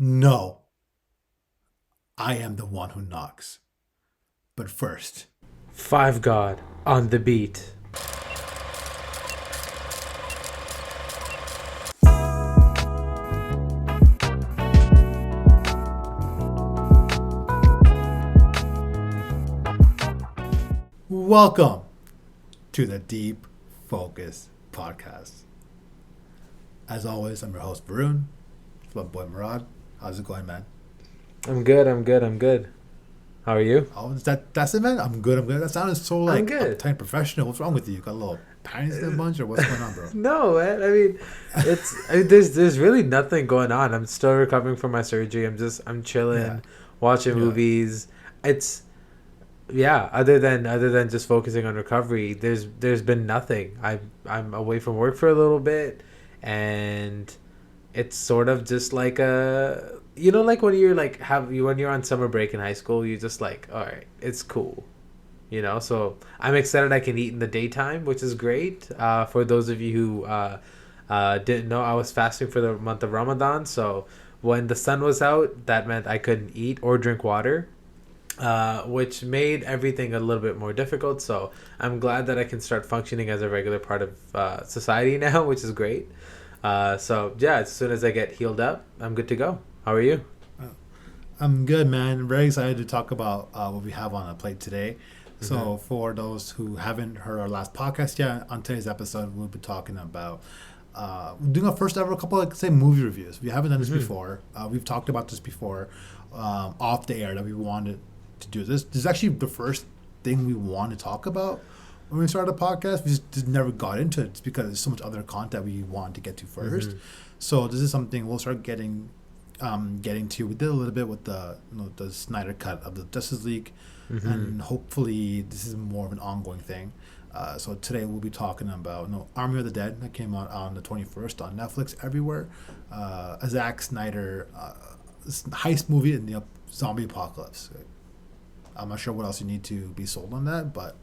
No, I am the one who knocks. But first, Five God on the beat. welcome to the Deep Focus Podcast. As always, I'm your host, Varun. It's my boy, Murad. How's it going, man? I'm good. How are you? Oh, that's it, man? I'm good. That sounded so, I'm like, good. uptight and professional. What's wrong with you? You got a little panties in a bunch, or what's going on, bro? No, man. There's really nothing going on. I'm still recovering from my surgery. I'm Yeah, chilling, watching yeah. movies. It's yeah. Other than just focusing on recovery, there's been nothing. I'm away from work for a little bit, and it's sort of just like a like when you're like when you're on summer break in high school, you just like, all right, it's cool. So I'm excited I can eat in the daytime, which is great. For those of you who didn't know, I was fasting for the month of Ramadan. So when the sun was out, that meant I couldn't eat or drink water, which made everything a little bit more difficult. So I'm glad that I can start functioning as a regular part of society now, which is great. So yeah, as soon as I get healed up, I'm good to go. How are you? Uh, I'm good, man. I'm very excited to talk about what we have on our plate today. Mm-hmm. So, for those who haven't heard our last podcast yet, on today's episode, we'll be talking about doing our first ever couple of, say, movie reviews. We haven't done this Mm-hmm. before. We've talked about this before off the air that we wanted to do this. This is actually the first thing we want to talk about when we started the podcast. We just never got into it. It's because there's so much other content we want to get to first. Mm-hmm. So, this is something we'll start getting to. We did a little bit with the Snyder cut of the Justice League, Mm-hmm. and hopefully this is more of an ongoing thing. So today we'll be talking about Army of the Dead that came out on the 21st on Netflix everywhere. A Zack Snyder heist movie in the zombie apocalypse. I'm not sure what else you need to be sold on that, but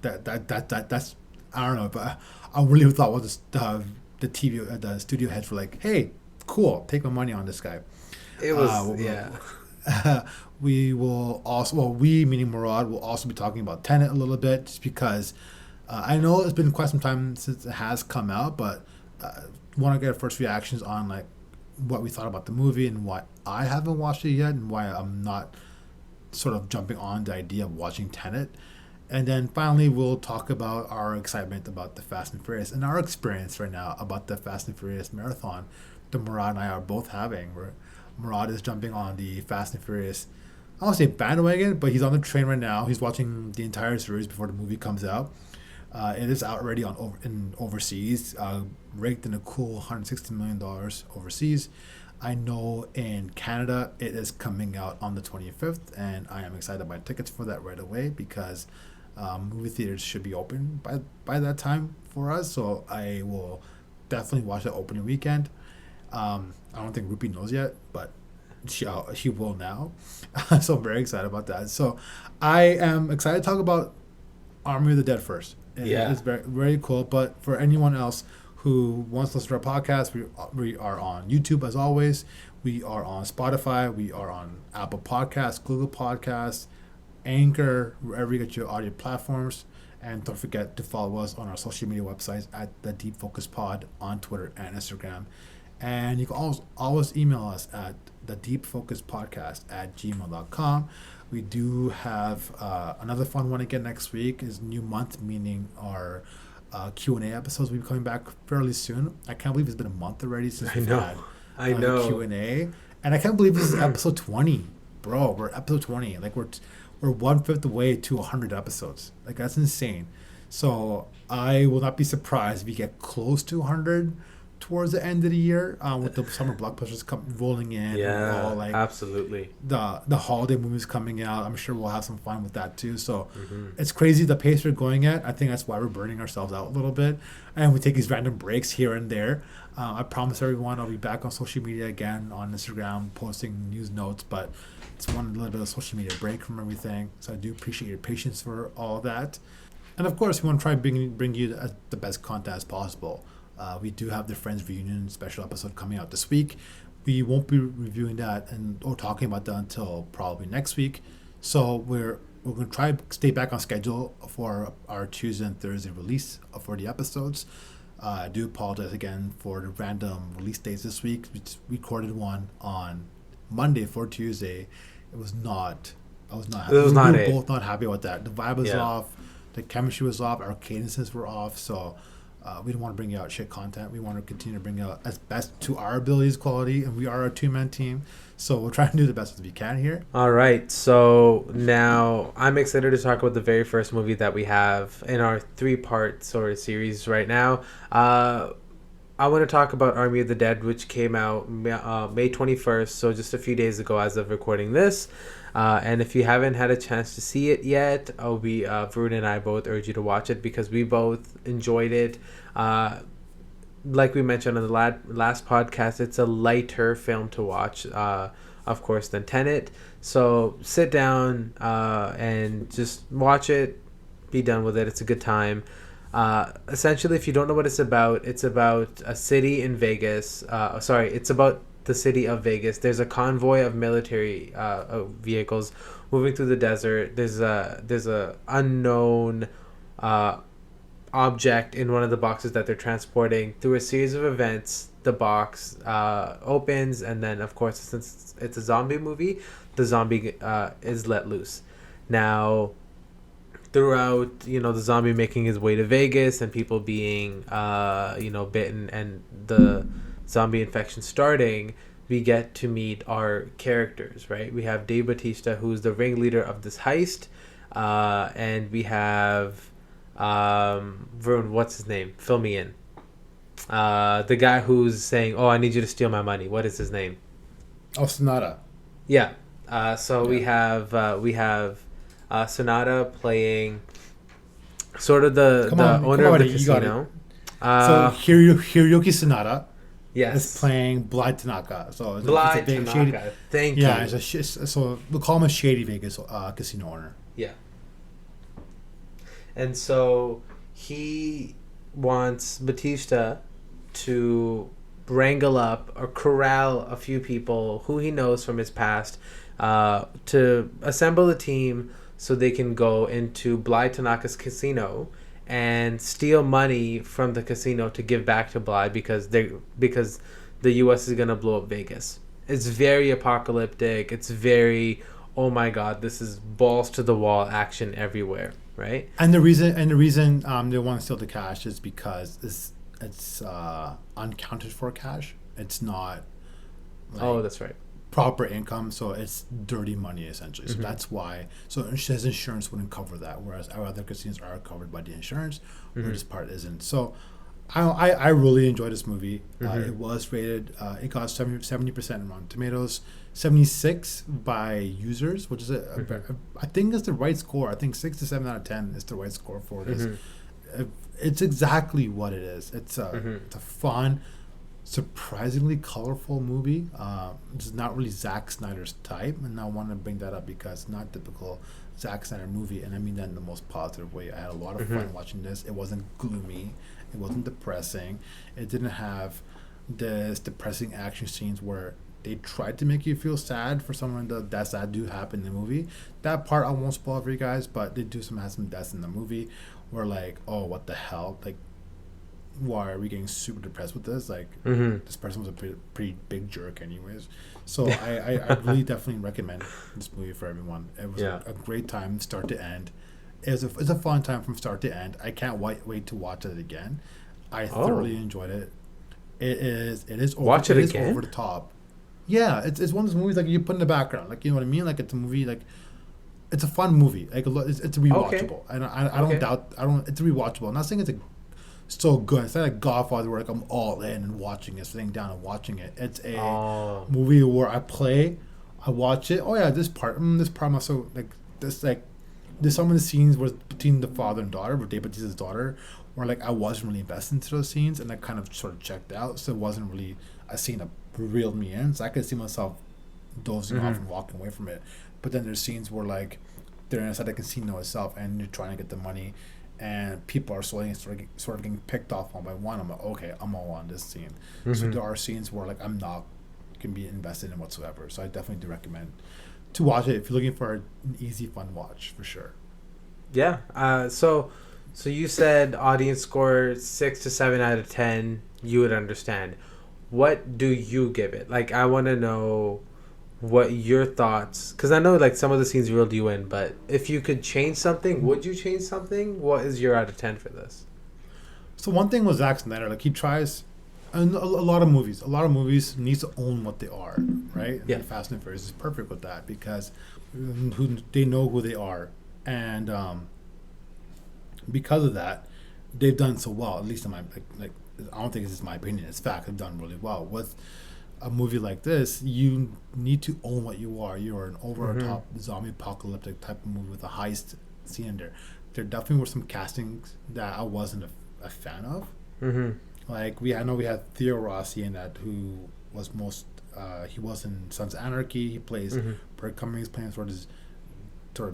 that's I don't know. But I really thought was the TV the studio heads were like, hey, cool, take my money on this guy. It was yeah. We will also, well, we meaning Murad will also be talking about Tenet a little bit, just because I know it's been quite some time since it has come out, but want to get our first reactions on like what we thought about the movie and why I haven't watched it yet and why I'm not sort of jumping on the idea of watching Tenet. And then finally, we'll talk about our excitement about the Fast and Furious and our experience right now about the Fast and Furious marathon that Murad and I are both having. Where Murad is jumping on the Fast and Furious, I don't say bandwagon, but he's on the train right now. He's watching the entire series before the movie comes out. It is out already in overseas, ranked in a cool $160 million overseas. I know in Canada it is coming out on the 25th, and I am excited to buy tickets for that right away because movie theaters should be open by that time for us. So I will definitely watch the opening weekend. I don't think Rupi knows yet, but she will now. So I'm very excited about that. So I am excited to talk about Army of the Dead first. Yeah. It's very, very cool. But for anyone else who wants to listen to our podcast, we are on YouTube as always. We are on Spotify. We are on Apple Podcasts, Google Podcasts, Anchor, wherever you get your audio platforms. And don't forget to follow us on our social media websites at the Deep Focus Pod on Twitter and Instagram. And you can always email us at the Deep Focus Podcast at gmail.com. We do have another fun one again next week. Is new month, meaning our Q&A episodes will be coming back fairly soon. I can't believe it's been a month already since I we've know. had I know. Q&A. And I can't believe this is episode 20. Bro, we're episode 20. Like we're one-fifth away to 100 episodes. Like that's insane. So I will not be surprised if we get close to 100 towards the end of the year with the summer blockbusters rolling in and all Yeah, like absolutely. the holiday movies coming out. I'm sure we'll have some fun with that too. So Mm-hmm. it's crazy the pace we're going at. I think that's why we're burning ourselves out a little bit, and we take these random breaks here and there. I promise everyone I'll be back on social media again on Instagram posting news notes, but it's one little bit of social media break from everything. So I do appreciate your patience for all that. And of course, we want to try and bring you the best content as possible. We do have the Friends Reunion special episode coming out this week. we won't be reviewing that and or talking about that until probably next week. So we're gonna try to stay back on schedule for our Tuesday and Thursday release for the episodes. I do apologize again for the random release dates this week. We just recorded one on Monday for Tuesday. It was not. I was not. It was not we were it. both not happy with that. The vibe was Yeah. off. The chemistry was off. Our cadences were off. So we don't want to bring out shit content. We want to continue to bring out as best to our abilities quality, and we are a two-man team. So we'll try to do the best as we can here. All right, so now I'm excited to talk about the very first movie that we have in our three-part sort of series right now. I want to talk about Army of the Dead, which came out May 21st, so just a few days ago as of recording this. And if you haven't had a chance to see it yet, Varun and I both urge you to watch it because we both enjoyed it. Like we mentioned on the last podcast, it's a lighter film to watch, of course, than Tenet. So sit down and just watch it, be done with it. It's a good time. Essentially, if you don't know what it's about a city in Vegas. It's about the city of Vegas. There's a convoy of military vehicles moving through the desert. There's a unknown object in one of the boxes that they're transporting. Through a series of events, the box opens, and then, of course, since it's a zombie movie, the zombie is let loose. Now, throughout, the zombie making his way to Vegas and people being, bitten and the zombie infection starting, we get to meet our characters, right? We have Dave Bautista, who's the ringleader of this heist, and we have Varun, what's his name? Fill me in. The guy who's saying, "Oh, I need you to steal my money." What is his name? Oh, Sonata. Yeah. We have Sonata playing sort of the owner of the casino. So Hiroyuki Sonata Yes. is playing Bly Tanaka. So it's Bly a big Tanaka. shady. Thank you. Yeah, so we'll call him a shady Vegas casino owner. Yeah. And so he wants Batista to wrangle up or corral a few people who he knows from his past to assemble a team so they can go into Bly Tanaka's casino and steal money from the casino to give back to Bly because the US is going to blow up Vegas. It's very apocalyptic. It's very, oh my God, this is balls to the wall action everywhere, right? And the reason they want to steal the cash is because it's uncounted for cash. It's not That's right. proper income, so it's dirty money essentially. So Mm-hmm. that's why. So his insurance wouldn't cover that, whereas our other casinos are covered by the insurance, where Mm-hmm. this part isn't. So I really enjoyed this movie. Mm-hmm. It was rated. It got 70% on Rotten Tomatoes, 76 by users, which is I think is the right score. I think 6 to 7 out of 10 is the right score for this. Mm-hmm. It's exactly what it is. It's Mm-hmm. it's a fun, surprisingly colorful movie. It's not really Zack Snyder's type, and I want to bring that up because it's not typical Zack Snyder movie, and I mean that in the most positive way. I had a lot of fun watching this. It wasn't gloomy. It wasn't depressing. It didn't have this depressing action scenes where they tried to make you feel sad for some of the deaths that do happen in the movie. That part I won't spoil for you guys, but they do have some deaths in the movie where like, oh, what the hell? Like, why are we getting super depressed with this? Like, this person was a pretty big jerk anyways. So I really definitely recommend this movie for everyone. It was a great time start to end. It's a fun time from start to end. I can't wait to watch it again. I thoroughly enjoyed it. It is over the top. Yeah, it's one of those movies like you put in the background, like, you know what I mean. Like, it's a movie, like, it's a fun movie. Like, it's rewatchable. And I don't doubt. It's rewatchable. I'm not saying it's so good. It's not like Godfather where like I'm all in and watching it, sitting down and watching it. It's a movie where I watch it. Oh yeah, this part must so like this like. There's some of the scenes where between the father and daughter, with Dave Bautista's daughter, where like I wasn't really invested into those scenes, and I kind of sort of checked out. So it wasn't really a scene that reeled me in. So I could see myself dozing off and walking away from it. But then there's scenes where like they're inside the casino itself, and you're trying to get the money, and people are sort of getting picked off one by one. I'm like, okay, I'm all on this scene. So there are scenes where like I'm not can be invested in whatsoever. So I definitely do recommend to watch it if you're looking for an easy, fun watch for sure. Yeah. So you said audience score 6 to 7 out of 10. You would understand. What do you give it? Like, I want to know what your thoughts, because I know like some of the scenes reeled you in, but if you could change something, would you change something? What is your out of 10 for this? So one thing with Zack Snyder, like he tries, and a lot of movies needs to own what they are, right? Yeah. And Fast and Furious is perfect with that because they know who they are, and because of that, they've done so well. At least in my like I don't think this is my opinion. It's fact. They've done really well with a movie like this. You need to own what you are. You are an over the top zombie apocalyptic type of movie with a heist scene in there. There definitely were some castings that I wasn't a fan of. Mm-hmm. Like I know we had Theo Rossi in that, who was most. He was in Sons of Anarchy. He plays Bert Cummings, playing sort of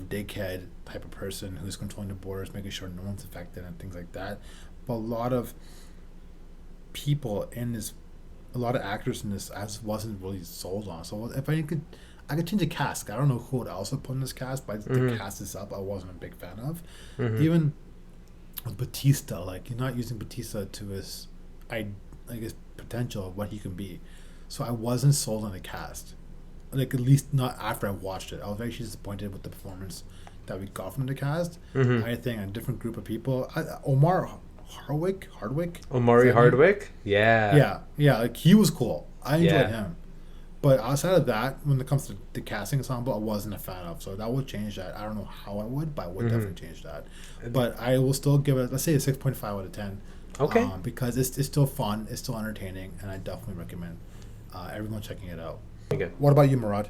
dickhead type of person who's controlling the borders, making sure no one's affected and things like that. But a lot of people in this, a lot of actors in this, I just wasn't really sold on. So if I could change the cast. I don't know who would also put in this cast, but the cast itself I wasn't a big fan of. Even with Batista, like you're not using Batista to his, his potential of what he can be. So I wasn't sold on the cast. Like at least not after I watched it. I was actually disappointed with the performance that we got from the cast. I think a different group of people. Hardwick. Omari Hardwick. Yeah. Like he was cool. I enjoyed him. But outside of that, when it comes to the casting ensemble, I wasn't a fan of. So that would change that. I don't know how I would, but I would definitely change that. But I will still give it, let's say, a 6.5 out of 10. Okay. Because it's still fun, it's still entertaining, and I definitely recommend everyone checking it out. Okay. What about you, Murad?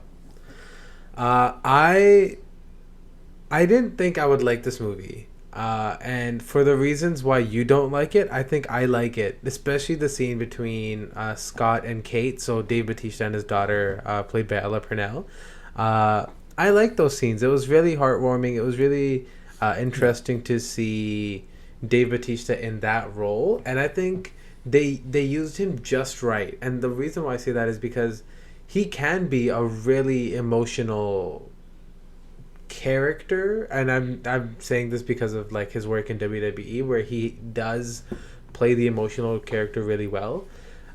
I didn't think I would like this movie. And for the reasons why you don't like it, I think I like it. Especially the scene between Scott and Kate, so Dave Bautista and his daughter, played by Ella Purnell. I like those scenes. It was really heartwarming. It was really interesting to see Dave Bautista in that role. And I think they used him just right. And the reason why I say that is because he can be a really emotional character, and I'm saying this because of like his work in WWE, where he does play the emotional character really well.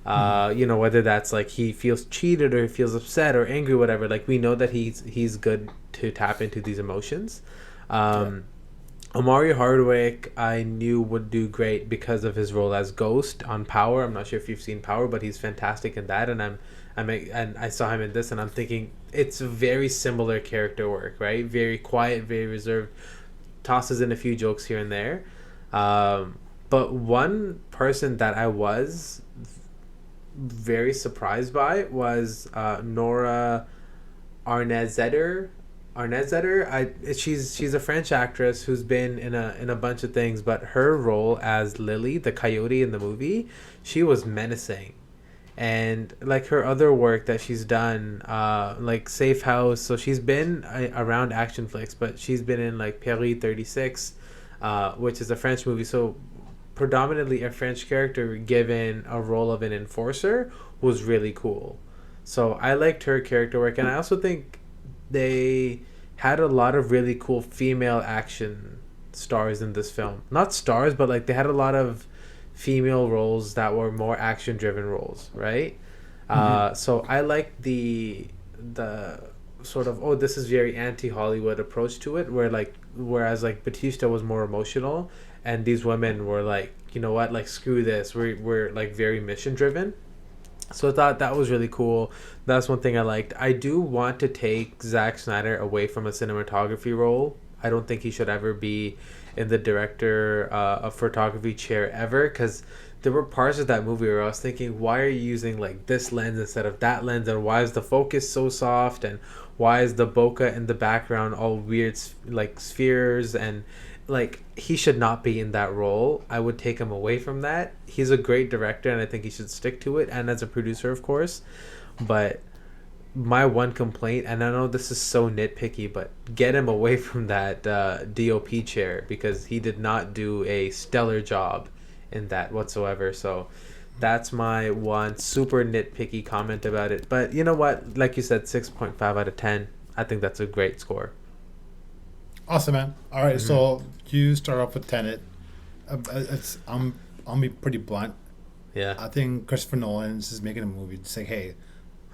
Whether that's like he feels cheated or he feels upset or angry, whatever. Like we know that he's good to tap into these emotions. Omari Hardwick, I knew would do great because of his role as Ghost on Power. I'm not sure if you've seen Power, but he's fantastic in that, and I saw him in this, and I'm thinking it's very similar character work, right? Very quiet, very reserved, tosses in a few jokes here and there. But one person that I was very surprised by was Nora Arnez-Zetter. She's a French actress who's been in a bunch of things, but her role as Lily, the coyote in the movie, she was menacing. And like her other work that she's done, like Safe House, so she's been around action flicks, but she's been in like Paris 36, which is a French movie, so predominantly a French character given a role of an enforcer was really cool. So I liked her character work, and I also think they had a lot of really cool female action stars in this film. Not stars, but like they had a lot of female roles that were more action driven roles, right? So I like the sort of, this is very anti-Hollywood approach to it, whereas like Batista was more emotional and these women were like, you know what, like screw this, we're like very mission driven. So I thought that was really cool. That's one thing I liked. I do want to take Zack Snyder away from a cinematography role. I don't think he should ever be in the director of photography chair ever, because there were parts of that movie where I was thinking, why are you using like this lens instead of that lens, and why is the focus so soft, and why is the bokeh in the background all weird like spheres, and like he should not be in that role. I would take him away from that. He's a great director and I think he should stick to it, and as a producer of course. But my one complaint, and I know this is so nitpicky, but get him away from that DOP chair, because he did not do a stellar job in that whatsoever. So That's my one super nitpicky comment about it. But you know what? Like you said, 6.5 out of 10. I think that's a great score. Awesome, man. All right, Hmm. so you start off with Tenet. It's I'll be pretty blunt. Yeah. I think Christopher Nolan is just making a movie to say, hey,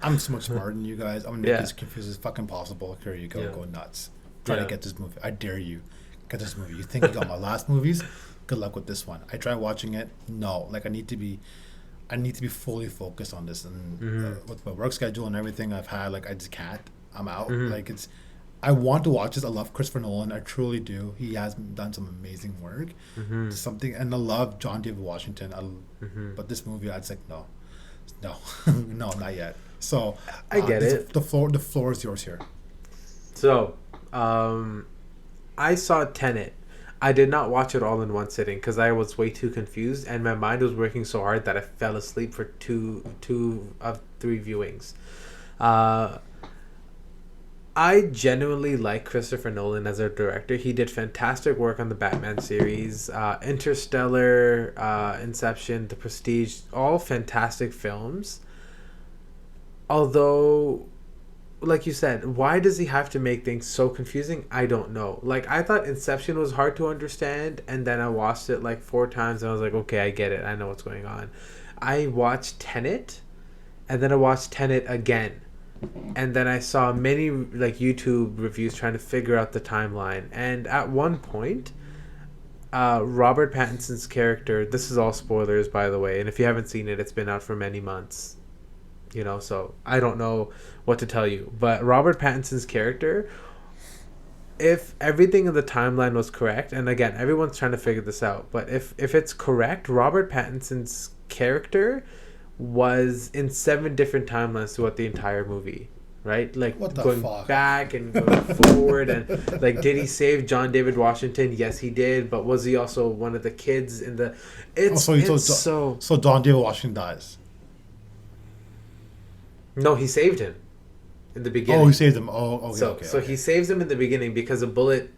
I'm so much smarter than you guys. I'm gonna make Yeah. this confused as fucking possible. Here you go, Yeah. go nuts. Try to Yeah. get this movie. I dare you, get this movie. You think you got my last movies? Good luck with this one. I tried watching it. No, like I need to be fully focused on this, and Hmm. with my work schedule and everything I've had, like I just can't. I'm out. Hmm. Like it's. I want to watch this. I love Christopher Nolan. I truly do. He has done some amazing work. Hmm. Something, and I love John David Washington. Hmm. But this movie, I was like, no, no, no, not yet. So, I get it. the floor is yours here. So, I saw Tenet. I did not watch it all in one sitting because I was way too confused and my mind was working so hard that I fell asleep for two of three viewings. Uh, I genuinely like Christopher Nolan as a director. He did fantastic work on the Batman series, Interstellar, Inception, The Prestige, all fantastic films. Although, like you said, why does he have to make things so confusing? I don't know. Like, I thought Inception was hard to understand, and then I watched it like four times, and I was like, okay, I get it. I know what's going on. I watched Tenet, and then I watched Tenet again, and then I saw many like YouTube reviews trying to figure out the timeline. And at one point, Robert Pattinson's character. This is all spoilers, by the way, and if you haven't seen it, it's been out for many months. So I don't know what to tell you. But Robert Pattinson's character, if everything in the timeline was correct, and again, everyone's trying to figure this out, but if it's correct, Robert Pattinson's character was in seven different timelines throughout the entire movie. Right? Like What the going fuck? back and going forward, and like, did he save John David Washington? Yes, he did. But was he also one of the kids in the? Oh, It's so you told it's so so Don David Washington dies. no, he saved him in the Oh, he beginning. saved him. Oh, okay, So okay, so okay. he saves him in the beginning because a bullet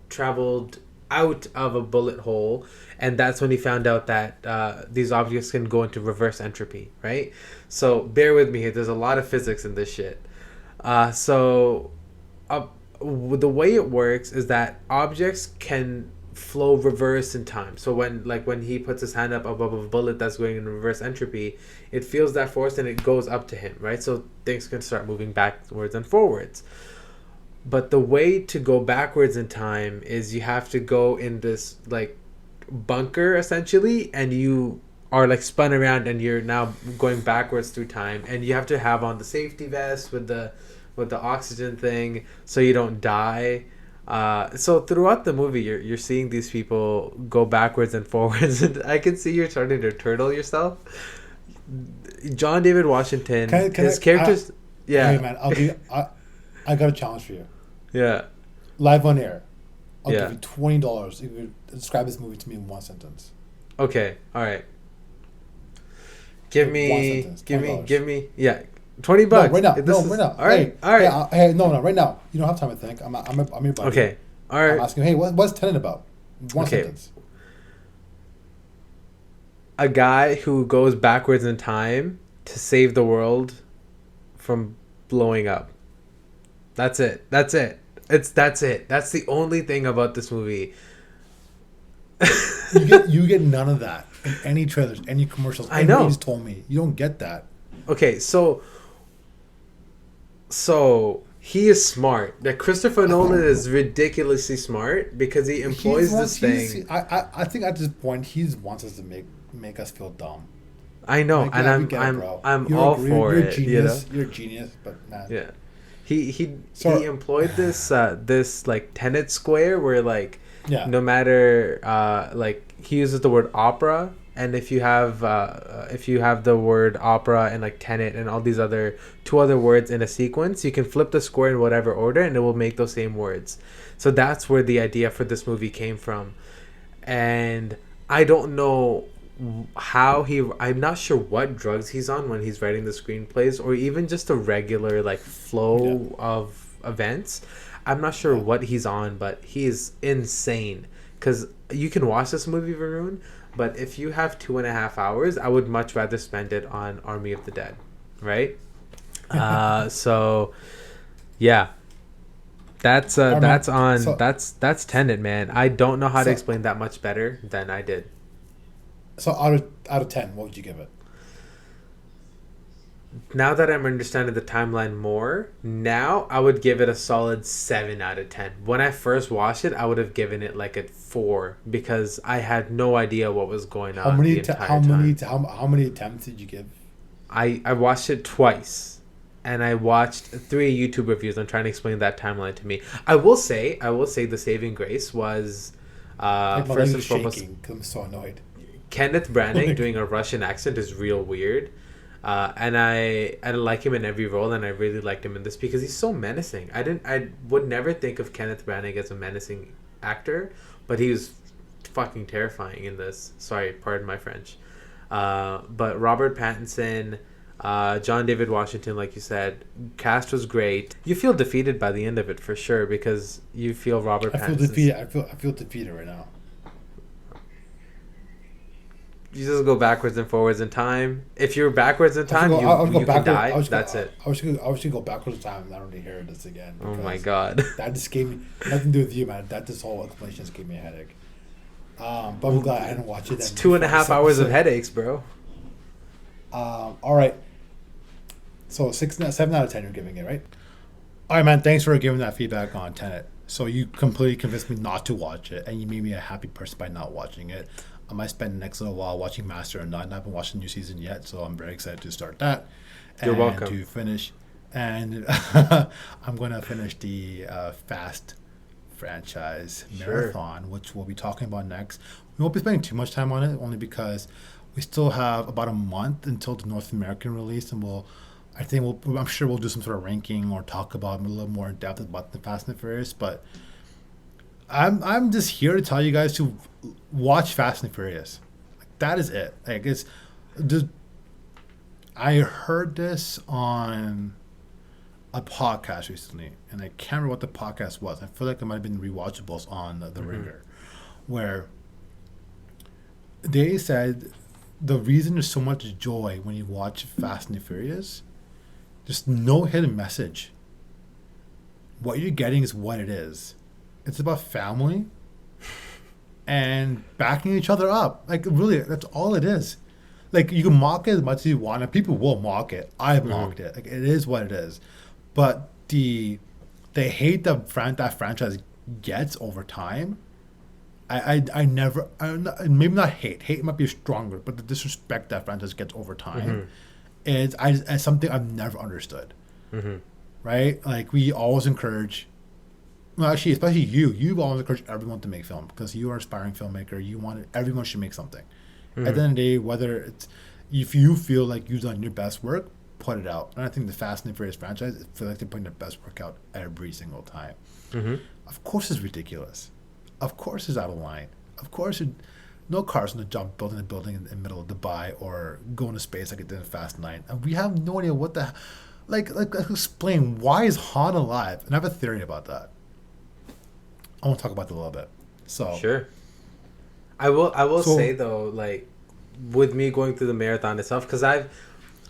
traveled out of a bullet hole, and that's when he found out that these objects can go into reverse entropy, right? So bear with me here. There's a lot of physics in this shit. So uh, the way it works is that objects can flow reverse in time. So when he puts his hand up above a bullet that's going in reverse entropy, it feels that force and it goes up to him, right? So things can start moving backwards and forwards. But the way to go backwards in time is you have to go in this like bunker essentially, and you are like spun around and you're now going backwards through time, and you have to have on the safety vest with the oxygen thing so you don't die. So throughout the movie, you're seeing these people go backwards and forwards, and I can see you're starting to turtle yourself. John David Washington, Can his I? characters, Hey yeah, man, I got a challenge for you. yeah, Live on air. I'll yeah. give you $20 if you describe this movie to me in one sentence. Okay, all right. Give Like one me, sentence. give $20. me, yeah, 20 No, bucks. right now. If No, this is right now. all right, Hey, all right. no, right now. You don't have time to think. I'm your buddy. Okay, all I'm right. asking. Hey, what's Tenet about? One Okay. sentence. A guy who goes backwards in time to save the world from blowing up. That's it. That's it. That's it. That's the only thing about this movie. You get none of that in any trailers, any commercials. I Anybody know. just told me you don't get that. Okay, so he is smart. That Christopher Nolan is ridiculously smart because he employs this thing. I think at this point he wants us to make us feel dumb. I know, Like, and yeah, we get it, bro. I'm You're all a, for you're a it. genius. You're a genius, but man. Yeah. He So- he employed this like Tenet square where like Yeah. no matter like he uses the word opera, and if you have the word opera and like Tenet and all these other two other words in a sequence, you can flip the square in whatever order and it will make those same words. So that's where the idea for this movie came from. And I don't know I'm not sure what drugs he's on when he's writing the screenplays, or even just a regular like flow of events. I'm not sure what he's on, but he is insane. Because you can watch this movie, Varun, But if you have 2.5 hours, I would much rather spend it on Army of the Dead, right? So yeah, that's Tenet, man. I don't know how to So, explain that much better than I did. so out of 10, what would you give it? Now that I'm understanding the timeline more, now I would give it a solid 7 out of 10. When I first watched it, I would have given it like a 4 because I had no idea what was going How on many the entire time. how many attempts did you give? I watched it twice, and I watched 3 YouTube reviews on trying to explain that timeline to me. I will say the saving grace was Like my leg first is and foremost, shaking because I'm so annoyed. Kenneth Branagh doing a Russian accent is real weird. And I like him in every role, and I really liked him in this because he's so menacing. I would never think of Kenneth Branagh as a menacing actor, but he was fucking terrifying in this. Sorry, pardon my French. But Robert Pattinson, John David Washington, like you said, cast was great. You feel defeated by the end of it for sure because you feel Robert Pattinson. I feel defeated right now. You just go backwards and forwards in time. If you're backwards in time, you can die. That's it. I was gonna go backwards in time and I don't need to hear this again. Oh my god. That just gave me nothing to do with you, man. That this whole explanation just gave me a headache. But I'm glad I didn't watch it. It's 2.5 hours of headaches, bro. All right. So 7 out of 10 you're giving it, right? All right, man. Thanks for giving that feedback on Tenet. So you completely convinced me not to watch it, and you made me a happy person by not watching it. I might spend the next little while watching Master and None. I haven't watched the new season yet, so I'm very excited to start that. And You're welcome. to finish, and I'm going to finish the Fast franchise marathon, which we'll be talking about next. We won't be spending too much time on it, only because we still have about a month until the North American release, and I'm sure we'll do some sort of ranking or talk about a little more in depth about the Fast and the Furious, but I'm just here to tell you guys to watch Fast and Furious. Like, that is it. Like it's just, I heard this on a podcast recently, and I can't remember what the podcast was. I feel like it might have been rewatchables on the Ringer, where they said the reason there's so much joy when you watch Fast and the Furious, just no hidden message. What you're getting is what it is. It's about family and backing each other up. Like, really, that's all it is. Like, you can mock it as much as you want, and people will mock it. I've mocked it. Like, it is what it is. But the hate that franchise gets over time, I never, maybe not hate. Hate might be stronger, but the disrespect that franchise gets over time is something I've never understood. Right? Like, we always encourage. Well, actually, especially you always encourage everyone to make film because you are an aspiring filmmaker. Everyone should make something. At the end of the day, whether it's if you feel like you've done your best work, put it out. And I think the Fast and the Furious franchise, I feel like they're putting their best work out every single time. Of course, it's ridiculous. Of course, it's out of line. Of course, no car's gonna jump building a building in the middle of Dubai or go into space like it did in Fast 9. And we have no idea what the like explain why is Han alive? And I have a theory about that. I want to talk about that a little bit. So sure. I will say though, like with me going through the marathon itself, because I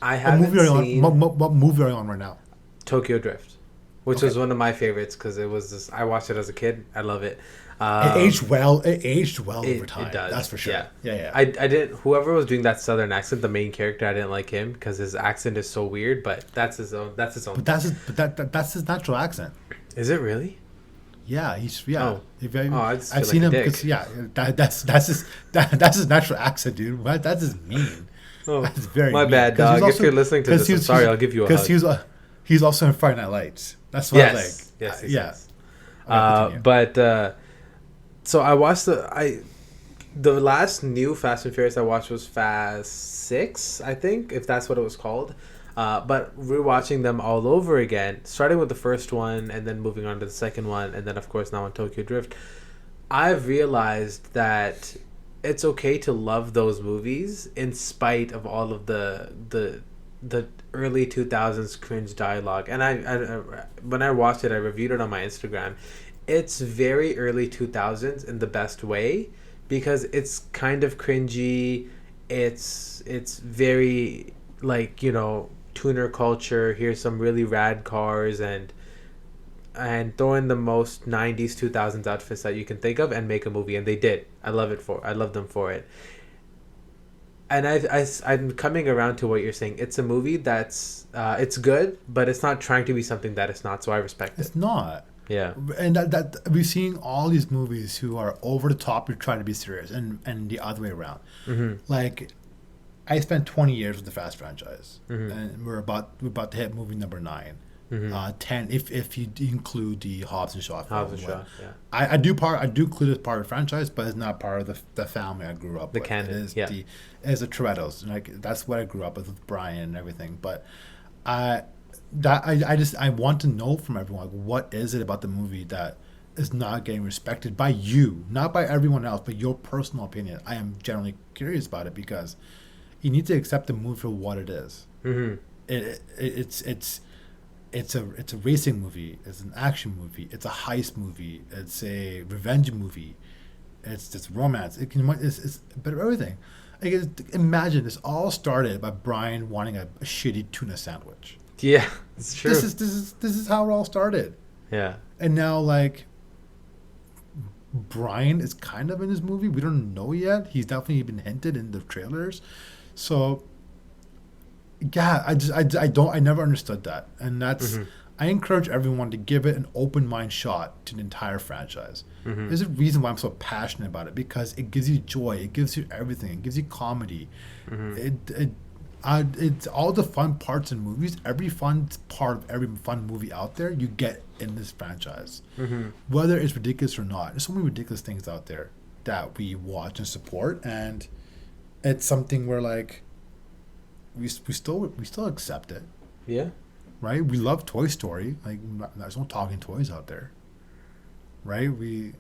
haven't seen what movie are you on right now? Tokyo Drift, which was one of my favorites because it was just I watched it as a kid. I love it. It aged well. It aged well over time. It does. That's for sure. Yeah. I didn't. Whoever was doing that southern accent, the main character, I didn't like him because his accent is so weird. But that's his own. That's his own. But that's his natural accent. Is it really? Yeah, Oh. I've seen him because that's his natural accent, dude. That's his mean. Oh, that's very my mean. Bad, dog. If you're listening to this, I'm sorry. I'll give you a hug. Because he's also in Friday Night Lights. That's what I like. Yes. Okay, so I watched the last new Fast and Furious I watched was Fast 6, I think, if that's what it was called. But rewatching them all over again, starting with the first one and then moving on to the second one, and then of course now on Tokyo Drift, I've realized that it's okay to love those movies in spite of all of the early 2000s cringe dialogue. And I when I watched it, I reviewed it on my Instagram. It's very early 2000s in the best way because it's kind of cringy. It's very like, you know, tuner culture. Here's some really rad cars, and throw in the most 90s 2000s outfits that you can think of and make a movie, and they did. I love them for it. And I'm coming around to what you're saying. It's a movie that's it's good, but it's not trying to be something that it's not, so I respect it. It's not. Yeah. And that we've seen all these movies who are over the top and trying to be serious, and the other way around. Like, I spent 20 years with the Fast franchise, and we're about to hit movie number 9. 10 if you include the Hobbs and Shaw film. Hobbs and Shaw, yeah. I do include it as part of the franchise, but it's not part of the family I grew up with. The canon, it is the Torettos. Like, that's what I grew up with Brian and everything. But I want to know from everyone, like, what is it about the movie that is not getting respected by you, not by everyone else, but your personal opinion. I am generally curious about it, because you need to accept the movie for what it is. It's a racing movie. It's an action movie. It's a heist movie. It's a revenge movie. It's romance. It's a bit of everything. Like, imagine this all started by Brian wanting a shitty tuna sandwich. Yeah, it's true. This is how it all started. Yeah. And now, like, Brian is kind of in this movie. We don't know yet. He's definitely been hinted in the trailers. So, yeah, I never understood that. And that's, I encourage everyone to give it an open mind shot to the entire franchise. There's a reason why I'm so passionate about it, because it gives you joy, it gives you everything, it gives you comedy. It's all the fun parts in movies. Every fun part of every fun movie out there, you get in this franchise, whether it's ridiculous or not. There's so many ridiculous things out there that we watch and support, and it's something where, like, we still accept it. Yeah. Right? We love Toy Story. Like, there's no talking toys out there. Right? You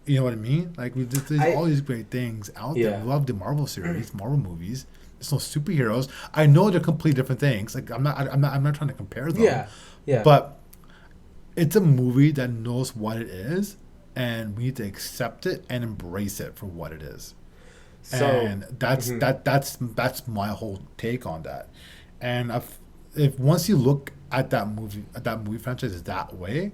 know what I mean? Like, there's all these great things out there. We love the Marvel series, Marvel movies. There's no superheroes. I know they're completely different things. Like, I'm not trying to compare them. Yeah. But it's a movie that knows what it is, and we need to accept it and embrace it for what it is. So, and that's my whole take on that. And if once you look at that movie franchise that way,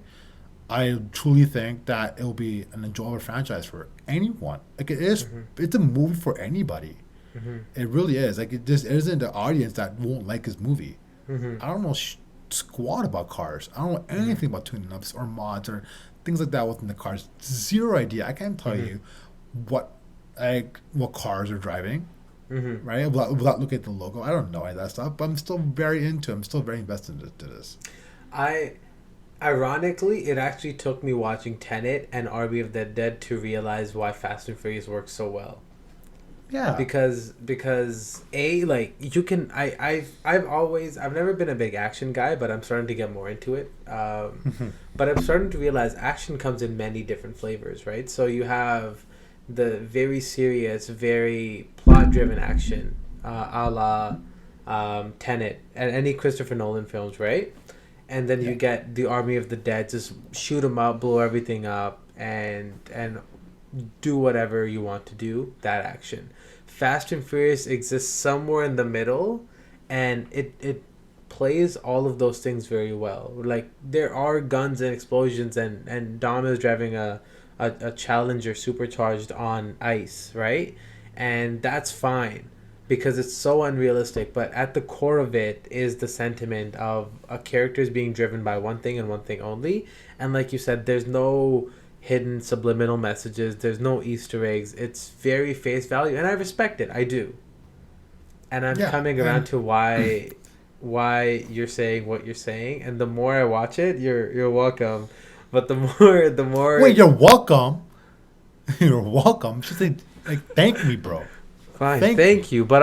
I truly think that it'll be an enjoyable franchise for anyone. Like, it is, it's a movie for anybody. It really is. Like, it just isn't an audience that won't like this movie. I don't know squat about cars. I don't know anything about tuning ups or mods or things like that within the cars. Zero idea. I can't tell you what cars are driving, right? Without looking at the logo. I don't know any of that stuff, but I'm still very into it. I'm still very invested into this. Ironically, it actually took me watching Tenet and Army of the Dead to realize why Fast and Furious works so well. Yeah. Because like, you can I've never been a big action guy, but I'm starting to get more into it. But I'm starting to realize action comes in many different flavors, right? So you have the very serious, very plot-driven action, a la Tenet and any Christopher Nolan films, right? And then you get the Army of the Dead, just shoot them up, blow everything up, and do whatever you want to do, that action. Fast and Furious exists somewhere in the middle, and it plays all of those things very well. Like, there are guns and explosions, and Dom is driving a Challenger supercharged on ice, right? And that's fine, because it's so unrealistic, but at the core of it is the sentiment of a character is being driven by one thing and one thing only. And like you said, there's no hidden subliminal messages, there's no Easter eggs. It's very face value, and I respect it. I do. And I'm coming around to why you're saying what you're saying, and the more I watch it, you're welcome. But the more wait, you're welcome. You're welcome. Just like thank me, bro. Fine, thank you. But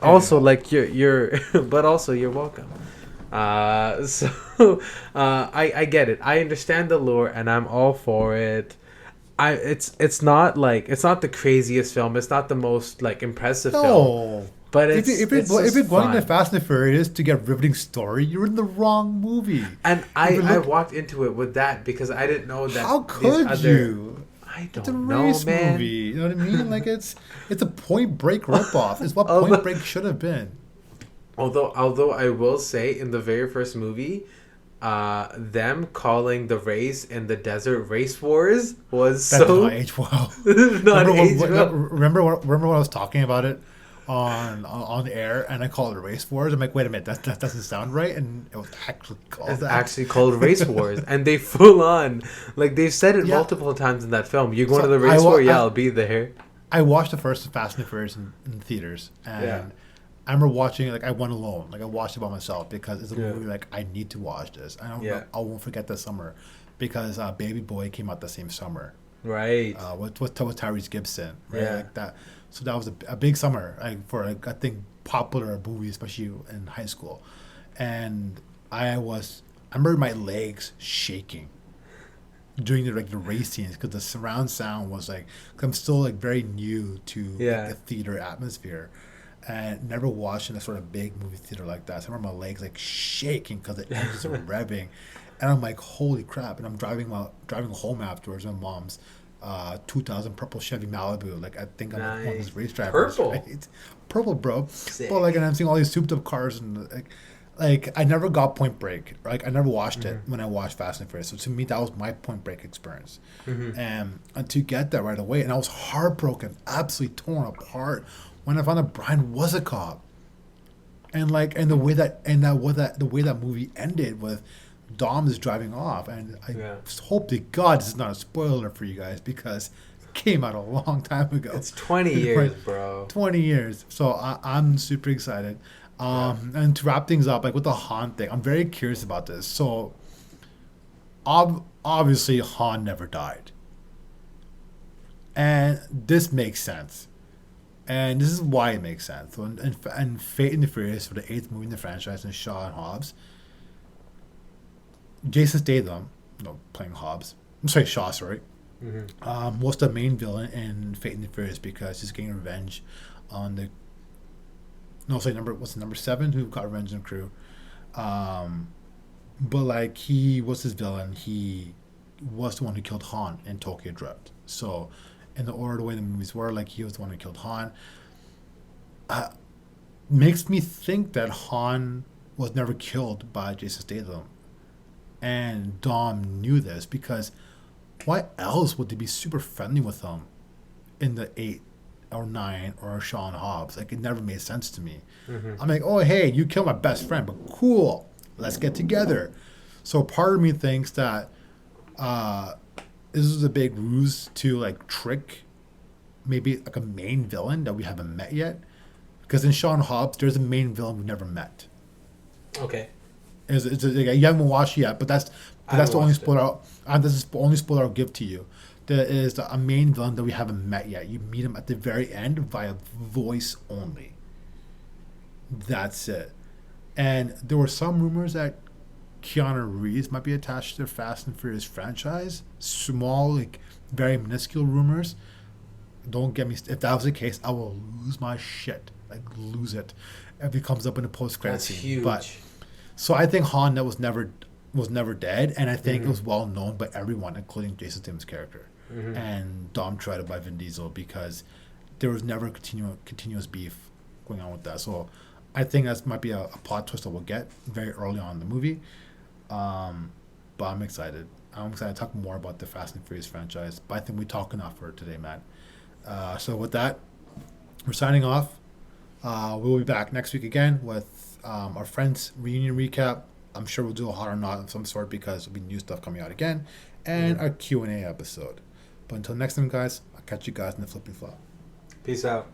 also, like, you're but also you're welcome. I get it. I understand the lore, and I'm all for it. It's not the craziest film. It's not the most, like, impressive film. But if you're going to Fast and Furious to get riveting story, you're in the wrong movie. And I walked into it with that because I didn't know that. How could you? I It's a don't know, race movie. man. You know what I mean? Like it's a Point Break ripoff. It's what although, Point Break should have been. although I will say in the very first movie, them calling the race in the desert race wars was That did not so age well. not age well. Remember when I was talking about it on the air and I called it race wars? I'm like, wait a minute, that doesn't sound right, and it was actually called It's that. actually called race wars, and they full on like they've said it Yeah. multiple times in that film. You're going So to the race war, yeah, I'll be there. I watched the first Fast and the Furious in theaters, and Yeah. I remember watching it, like I went alone, like I watched it by myself because it's a Yeah. movie like I need to watch this. Yeah. I won't forget this summer because Baby Boy came out the same summer. Right. With Tyrese Gibson, right? Yeah. Like that. So that was a big summer, like, for I think popular movies, especially in high school. And I remember my legs shaking during the race scenes because the surround sound was like, 'cause I'm still like very new to Yeah. like, the theater atmosphere. And never watched in a sort of big movie theater like that. So I remember my legs like shaking because the engines were revving, and I'm like, "Holy crap!" And I'm driving home afterwards. My mom's 2000 purple Chevy Malibu. Like I think I'm like one of Nice. those race drivers. Purple. Right? Purple, bro. Sick. But like, and I'm seeing all these souped up cars and like I never got Point Break. Like I never watched it when I watched Fast and Furious. So to me, that was my Point Break experience. And to get that right away, and I was heartbroken, absolutely torn apart when I found out Brian was a cop. And like, and the way that movie ended with Dom is driving off, and I Yeah. hope to God this is not a spoiler for you guys because it came out a long time ago. It's 20 years, bro. 20 years. So I'm super excited. And to wrap things up, like with the Han thing, I'm very curious about this. So obviously Han never died, and this makes sense. And this is why it makes sense. So and Fate and the Furious, for the eighth movie in the franchise, and Shaw and Hobbs, Jason Statham, playing Hobbs. I'm sorry, Shaw. Sorry, was the main villain in Fate and the Furious because he's getting revenge on the. No, sorry, number 7 who got revenge on the crew. But like he was his villain. He was the one who killed Han in Tokyo Drift. So, in the order, the way the movies were, like he was the one who killed Han. Makes me think that Han was never killed by Jason Statham, and Dom knew this because why else would they be super friendly with him in the 8 or 9 or Sean Hobbs? Like it never made sense to me. I'm like, oh hey, you killed my best friend, but cool, let's get together. So part of me thinks that this is a big ruse to like trick maybe like a main villain that we haven't met yet. Because in Sean Hobbs, there's a main villain we've never met. Okay. You haven't watched it yet, but that's the only spoiler. This is the only spoiler I'll give to you. There is a main villain that we haven't met yet. You meet him at the very end via voice only. That's it. And there were some rumors that Keanu Reeves might be attached to the Fast and Furious franchise. Small, like very minuscule rumors. Don't get me. If that was the case, I will lose my shit. Like lose it if it comes up in a post-credit That's scene. huge. But so I think Han that was never dead, and I think it was well known by everyone, including Jason Statham's character and Dom Toretto by Vin Diesel, because there was never continuous beef going on with that. So I think that might be a plot twist that we'll get very early on in the movie. But I'm excited. I'm excited to talk more about the Fast and Furious franchise. But I think we talk enough for today, Matt. So with that, we're signing off. We'll be back next week again with our Friends reunion recap. I'm sure we'll do a hot or not of some sort because there'll be new stuff coming out again, and our Q&A episode. But until next time, guys, I'll catch you guys in the flipping flop. Peace out.